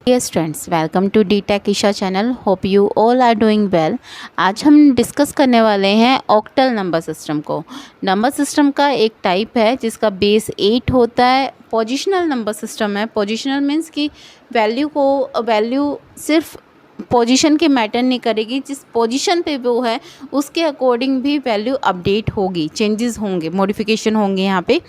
Yes friends, welcome to the tech Isha channel. Hope you all are doing well. आज हम discuss करने वाले हैं ऑक्टल नंबर सिस्टम को। नंबर सिस्टम का एक टाइप है जिसका बेस 8 होता है। पोजिशनल नंबर सिस्टम है। पोजिशनल मीन्स कि वैल्यू सिर्फ पोजीशन के मैटर नहीं करेगी, जिस पोजीशन पे वो है उसके अकॉर्डिंग भी वैल्यू अपडेट होगी, चेंजेस होंगे, मॉडिफिकेशन होंगे। यहाँ पे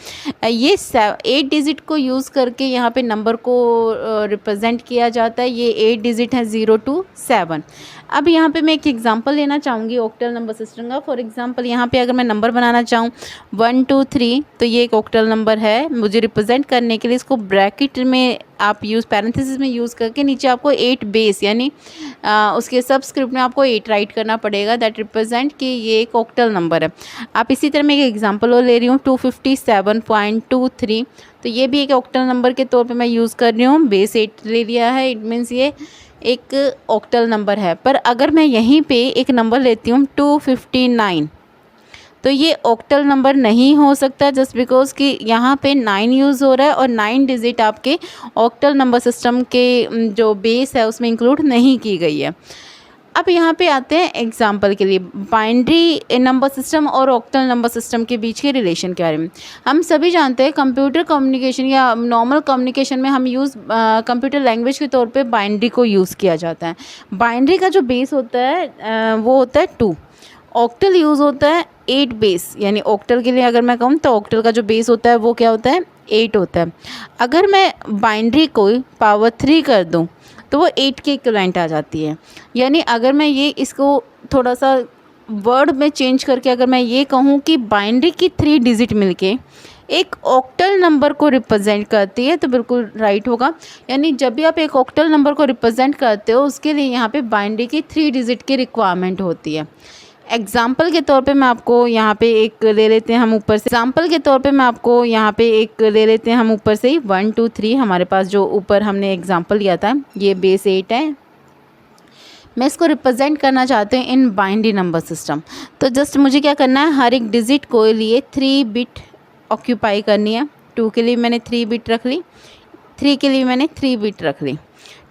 ये 8 डिजिट को यूज़ करके यहाँ पे नंबर को रिप्रेजेंट किया जाता है। ये 8 डिजिट है 0 to 7। अब यहाँ पे मैं एक एग्जांपल लेना चाहूँगी ऑक्टल नंबर सिस्टम का। फॉर एग्जांपल यहाँ पे अगर मैं नंबर बनाना चाहूँ 1 2 3, तो ये एक ऑक्टल नंबर है। मुझे रिप्रेजेंट करने के लिए इसको ब्रैकेट में आप पैरेंथेसिस में यूज़ करके नीचे आपको 8 बेस यानी उसके सबस्क्रिप्ट में आपको 8 राइट करना पड़ेगा। दैट रिप्रेजेंट कि ये एक ऑक्टल नंबर है। आप इसी तरह मैं एक एग्जांपल और ले रही हूँ 257.23। तो ये भी एक ऑक्टल नंबर के तौर पे मैं यूज़ कर रही हूँ। बेस 8 ले लिया है, इट मीन्स ये एक ऑक्टल नंबर है। पर अगर मैं यहीं पे एक नंबर लेती हूँ 259, तो ये ऑक्टल नंबर नहीं हो सकता, जस्ट बिकॉज कि यहाँ पे 9 यूज़ हो रहा है और 9 डिजिट आपके ऑक्टल नंबर सिस्टम के जो बेस है उसमें इंक्लूड नहीं की गई है। अब यहाँ पे आते हैं एग्जाम्पल के लिए बाइनरी नंबर सिस्टम और ऑक्टल नंबर सिस्टम के बीच के रिलेशन के बारे में। हम सभी जानते हैं कंप्यूटर कम्युनिकेशन या नॉर्मल कम्युनिकेशन में हम कंप्यूटर लैंग्वेज के तौर पे बाइनरी को यूज़ किया जाता है। बाइनरी का जो बेस होता है वो होता है 2। ऑक्टल यूज़ होता है 8 बेस, यानी ऑक्टल के लिए अगर मैं कहूँ तो ऑक्टल का जो बेस होता है वो क्या होता है 8 होता है। अगर मैं बाइनरी को पावर 3 कर दूँ तो वो 8 के इक्विवेलेंट आ जाती है। यानी अगर मैं इसको थोड़ा सा वर्ड में चेंज करके अगर मैं ये कहूँ कि बाइनरी की 3 डिजिट मिलके एक ऑक्टल नंबर को रिप्रेजेंट करती है तो बिल्कुल राइट होगा। यानी जब भी आप एक ऑक्टल नंबर को रिप्रेजेंट करते हो उसके लिए यहाँ पे बाइनरी की 3 डिजिट की रिक्वायरमेंट होती है। एग्जाम्पल के तौर पे मैं आपको यहाँ पे एक ले लेते हैं हम ऊपर से। एग्जाम्पल के तौर पे मैं आपको यहाँ पे एक ले लेते हैं हम ऊपर से ही 1 2 3 हमारे पास जो ऊपर हमने एग्जाम्पल लिया था ये बेस 8 है। मैं इसको रिप्रेजेंट करना चाहते हैं इन बाइनरी नंबर सिस्टम। तो जस्ट मुझे क्या करना है, हर एक डिजिट को लिए 3 बिट ऑक्यूपाई करनी है। 2 के लिए मैंने 3 बिट रख ली, 3 के लिए मैंने 3 बिट रख ली,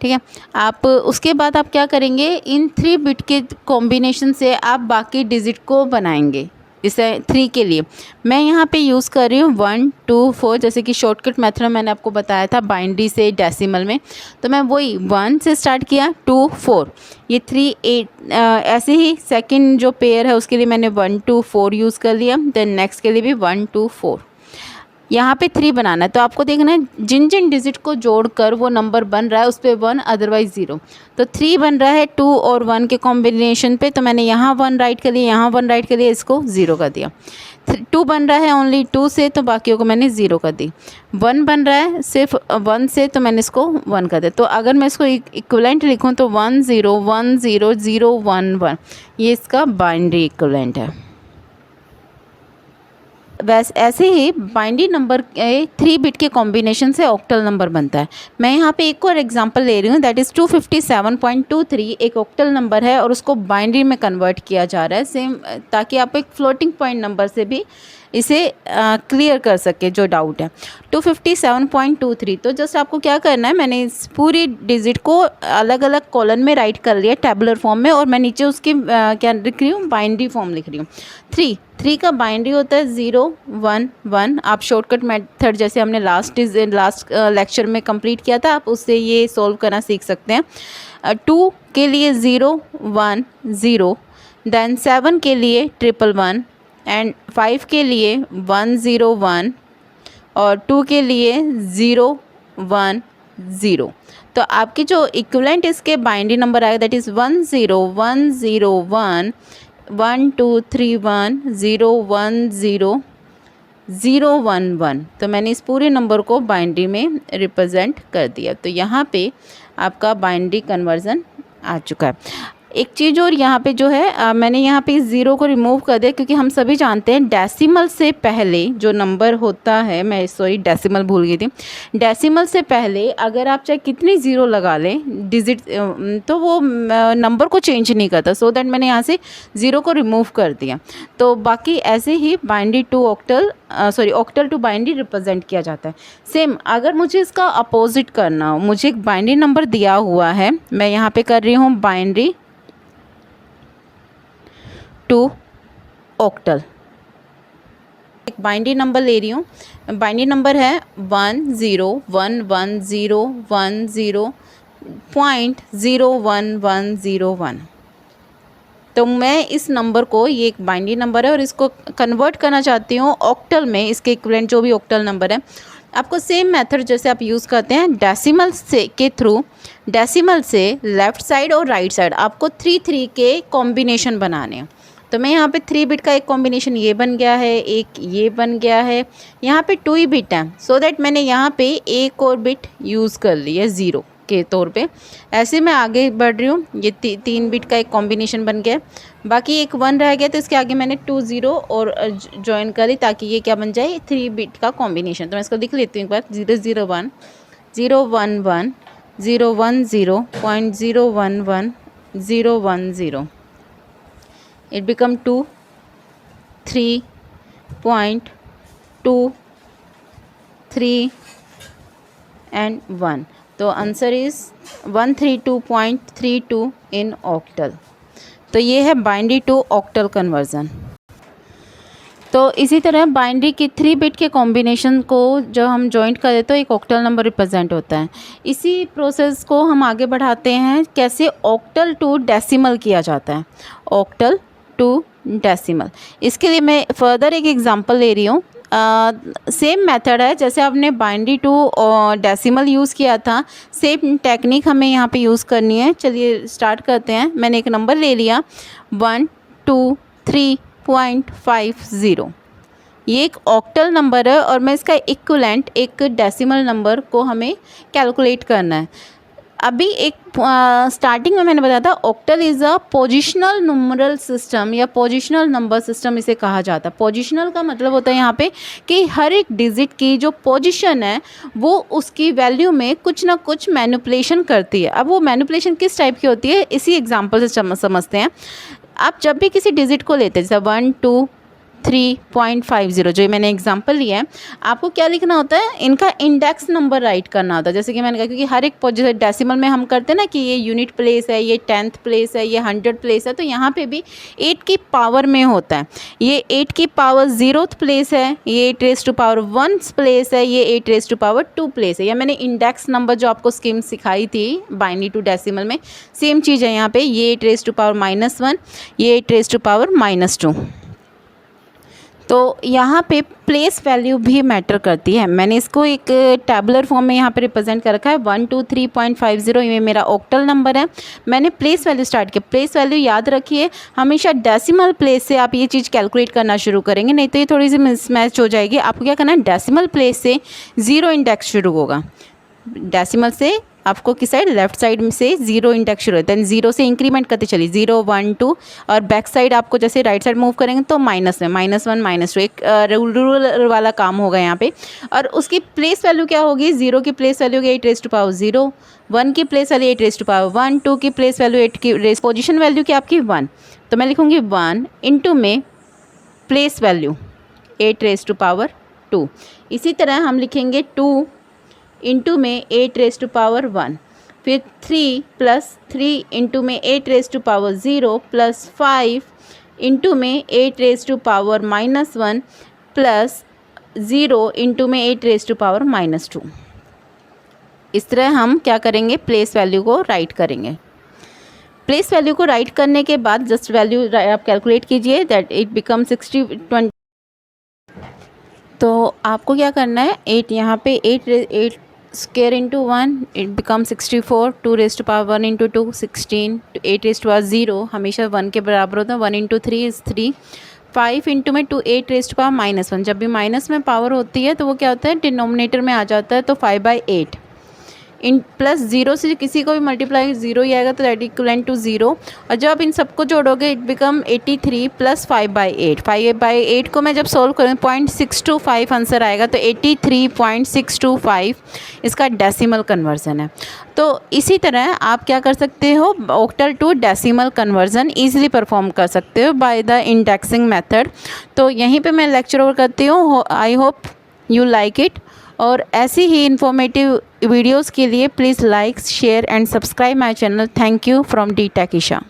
ठीक है। आप उसके बाद आप क्या करेंगे, इन 3 बिट के कॉम्बिनेशन से आप बाकी डिजिट को बनाएंगे। जैसे 3 के लिए मैं यहाँ पे यूज़ कर रही हूँ 1 2 4, जैसे कि शॉर्टकट मेथड मैंने आपको बताया था बाइनरी से डेसिमल में। तो मैं वही 1 से स्टार्ट किया 2 4, ये 3 8। ऐसे ही सेकंड जो पेयर है उसके लिए मैंने 1 2 4 यूज़ कर लिया। देन नेक्स्ट के लिए भी 1 2 4। यहाँ पे 3 बनाना है तो आपको देखना है जिन जिन डिजिट को जोड़कर वो नंबर बन रहा है उस पर 1 अदरवाइज 0। तो 3 बन रहा है 2 और 1 के कॉम्बिनेशन पे, तो मैंने यहाँ 1 राइट कर लिया, यहाँ 1 राइट कर लिया, इसको 0 कर दिया। 2 बन रहा है ओनली 2 से, तो बाकियों को मैंने 0 कर दी। 1 बन रहा है सिर्फ 1 से, तो मैंने इसको 1 कर दिया। तो अगर मैं इसको इक्विवेलेंट लिखूँ तो 1 0 1 0 0 1 1, ये इसका बाइनरी इक्विवेलेंट है। वैसे ऐसे ही बाइनरी नंबर 3 बिट के कॉम्बिनेशन से ऑक्टल नंबर बनता है। मैं यहाँ पे एक और एग्जांपल ले रही हूँ, दैट इज़ 257.23 एक ऑक्टल नंबर है और उसको बाइनरी में कन्वर्ट किया जा रहा है सेम, ताकि आप एक फ्लोटिंग पॉइंट नंबर से भी इसे क्लियर कर सके जो डाउट है। 257.23, तो जस्ट आपको क्या करना है, मैंने इस पूरी डिजिट को अलग अलग कॉलम में राइट कर लिया टेबुलर फॉर्म में, और मैं नीचे उसकी क्या लिख रही हूँ, बाइनरी फॉर्म लिख रही हूँ। 3 का बाइनरी होता है 0 1 1। आप शॉर्टकट मेथड जैसे हमने लास्ट लेक्चर में कंप्लीट किया था, आप उससे ये सॉल्व करना सीख सकते हैं। 2 के लिए 0 1 0, देन 7 के लिए 1 1 1 एंड 5 के लिए 1 0 1 और 2 के लिए 0 1 0। तो आपकी जो इक्विवेलेंट इसके बाइनरी नंबर आएगा दैट इज़ 1 0 1 0 1 1 2 3 1 0 1 0 0 1 1। तो मैंने इस पूरे नंबर को बाइनरी में रिप्रेजेंट कर दिया। तो यहाँ पे आपका बाइनरी कन्वर्जन आ चुका है। एक चीज़ और यहाँ पे जो है मैंने यहाँ पे इस ज़ीरो को रिमूव कर दिया, क्योंकि हम सभी जानते हैं डेसिमल से पहले जो नंबर होता है, मैं सॉरी डेसिमल भूल गई थी, डेसिमल से पहले अगर आप चाहे कितनी ज़ीरो लगा लें डिजिट तो वो नंबर को चेंज नहीं करता। सो दैट मैंने यहाँ से ज़ीरो को रिमूव कर दिया। तो बाकी ऐसे ही binary to octal octal to binary represent किया जाता है। सेम अगर मुझे इसका अपोजिट करना हो, मुझे एक बाइनरी नंबर दिया हुआ है, मैं यहाँ पे कर रही हूँ बाइनरी टू ऑक्टल। एक बाइनरी नंबर ले रही हूँ, बाइनरी नंबर है 10110.01101। तो मैं इस नंबर को, ये एक बाइनरी नंबर है और इसको कन्वर्ट करना चाहती हूँ ऑक्टल में, इसके इक्विवेलेंट जो भी ऑक्टल नंबर है। आपको सेम मेथड जैसे आप यूज़ करते हैं डेसिमल से के थ्रू, डेसिमल से लेफ़्ट साइड और राइट साइड आपको 3 के कॉम्बिनेशन बनाने हैं। तो मैं यहाँ पे 3 बिट का एक कॉम्बिनेशन ये बन गया है, एक ये बन गया है, यहाँ पे 2 ही बिट हैं। सो दैट मैंने यहाँ पे एक और बिट यूज़ कर ली है 0 के तौर पे। ऐसे मैं आगे बढ़ रही हूँ, ये 3 बिट का एक कॉम्बिनेशन बन गया, बाकी एक 1 रह गया, तो इसके आगे मैंने 2 0 और ज्वाइन करी ताकि ये क्या बन जाए 3 बिट का कॉम्बिनेशन। तो मैं इसको लिख लेती हूँ एक बार, 001 011 010.011 010। it become 2 3.2 3 and 1। तो आंसर इज़ 132.32 इन ऑक्टल। तो ये है बाइनरी टू ऑक्टल कन्वर्ज़न। तो इसी तरह बाइनरी की 3 बिट के कॉम्बिनेशन को जब हम जॉइंट करें तो एक ऑक्टल नंबर रिप्रेजेंट होता है। इसी प्रोसेस को हम आगे बढ़ाते हैं, कैसे ऑक्टल टू डेसिमल किया जाता है, ऑक्टल टू डेसिमल। इसके लिए मैं फर्दर एक एग्जांपल ले रही हूँ। सेम मेथड है जैसे आपने बाइनरी टू डेसिमल यूज़ किया था, सेम टेक्निक हमें यहाँ पे यूज़ करनी है। चलिए स्टार्ट करते हैं। मैंने एक नंबर ले लिया 123.50। ये एक ऑक्टल नंबर है और मैं इसका इक्विवेलेंट एक डेसिमल नंबर को हमें कैलकुलेट करना है। अभी एक स्टार्टिंग में मैंने बताया था octal is a positional numeral system या पोजिशनल नंबर सिस्टम इसे कहा जाता है। पोजिशनल का मतलब होता है यहाँ पे कि हर एक डिजिट की जो पोजीशन है वो उसकी वैल्यू में कुछ ना कुछ मैनिपुलेशन करती है। अब वो मैनिपुलेशन किस टाइप की होती है, इसी एग्जांपल से समझते हैं। आप जब भी किसी डिजिट को लेते हैं जैसे 123.50 जो मैंने एग्जांपल लिया है, आपको क्या लिखना होता है, इनका इंडेक्स नंबर राइट करना होता है। जैसे कि मैंने कहा, क्योंकि हर एक डेसिमल में हम करते हैं ना कि ये यूनिट प्लेस है, ये 10th प्लेस है, ये 100 प्लेस है, तो यहाँ पे भी 8 की पावर में होता है। ये 8 की पावर 0th प्लेस है, ये 8 रेज़ टू पावर 1 प्लेस है, ये 8 रेज़ टू पावर 2 प्लेस है। या मैंने इंडेक्स नंबर जो आपको स्कीम सिखाई थी बाइनरी टू डेसिमल में, सेम चीज़ है यहाँ पे। ये 8 रेज़ टू पावर -1, ये 8 रेज़ टू पावर -2। तो यहाँ पे प्लेस वैल्यू भी मैटर करती है। मैंने इसको एक टैबुलर फॉर्म में यहाँ पे रिप्रेजेंट कर रखा है 123.50। ये मेरा ऑक्टल नंबर है। मैंने प्लेस वैल्यू स्टार्ट किया। प्लेस वैल्यू याद रखिए, हमेशा डेसिमल प्लेस से आप ये चीज़ कैलकुलेट करना शुरू करेंगे, नहीं तो ये थोड़ी सी मिसमैच हो जाएगी। आपको क्या करना है, डेसिमल प्लेस से 0 इंडेक्स शुरू होगा। डेसिमल से आपको किस साइड, लेफ्ट साइड में से 0 इंडेक्स शुरू होता है, 0 से इंक्रीमेंट करते चलिए 0 1 2, और बैक साइड आपको जैसे राइट साइड मूव करेंगे तो माइनस में -1 -2, एक रूलर वाला काम होगा यहाँ पे। और उसकी प्लेस वैल्यू क्या होगी, 0 की प्लेस वैल्यू होगी 8 रेज़ टू पावर 0, 1 की place value 8 raise to power 1, 2 की प्लेस वैल्यू 8 की पोजिशन वैल्यू क्या आपकी 1। तो मैं लिखूँगी 1 इंटू में place value 8 raise to power 2। इसी तरह हम लिखेंगे 2 इंटू में 8 रेज़ टू पावर 1, फिर 3 + 3 इंटू में 8 रेज़ टू पावर 0 + 5 इंटू में 8 रेज़ टू पावर -1 + 0 इंटू में 8 रेज़ टू पावर -2। इस तरह हम क्या करेंगे, प्लेस वैल्यू को राइट करेंगे। प्लेस वैल्यू को राइट करने के बाद जस्ट वैल्यू आप कैलकुलेट कीजिए, दैट इट बिकम 60 तो आपको क्या करना है, 8 यहाँ पे 8 square into 1 it become 64, 2 raise to power 1 into 2 16, 8 raise to power 0 हमेशा 1 के बराबर होता है, 1 इंटू 3 इज़ 3, 5 इंटू में 2 8 रेज़ टू पावर -1। जब भी माइनस में पावर होती है तो वो क्या होता है, डिनोमिनेटर में आ जाता है, तो 5/8 इन प्लस ज़ीरो से किसी को भी मल्टीप्लाई ज़ीरो ही आएगा तो दैट इक्वलेंट टू ज़ीरो। और जब आप इन सबको जोड़ोगे इट बिकम 83 प्लस 5/8। 5/8 को मैं जब सोल्व करूँ 0.625 आंसर आएगा, तो 83.625 इसका डेसिमल कन्वर्जन है। तो इसी तरह आप क्या कर सकते हो, octal to decimal conversion easily perform कर सकते हो बाय द इंडेक्सिंग मेथड। तो यहीं पे मैं लेक्चर ओवर करती हूँ। I hope you like it. और ऐसी ही इंफॉर्मेटिव वीडियोस के लिए please like share and subscribe my channel. Thank you from the tech Isha.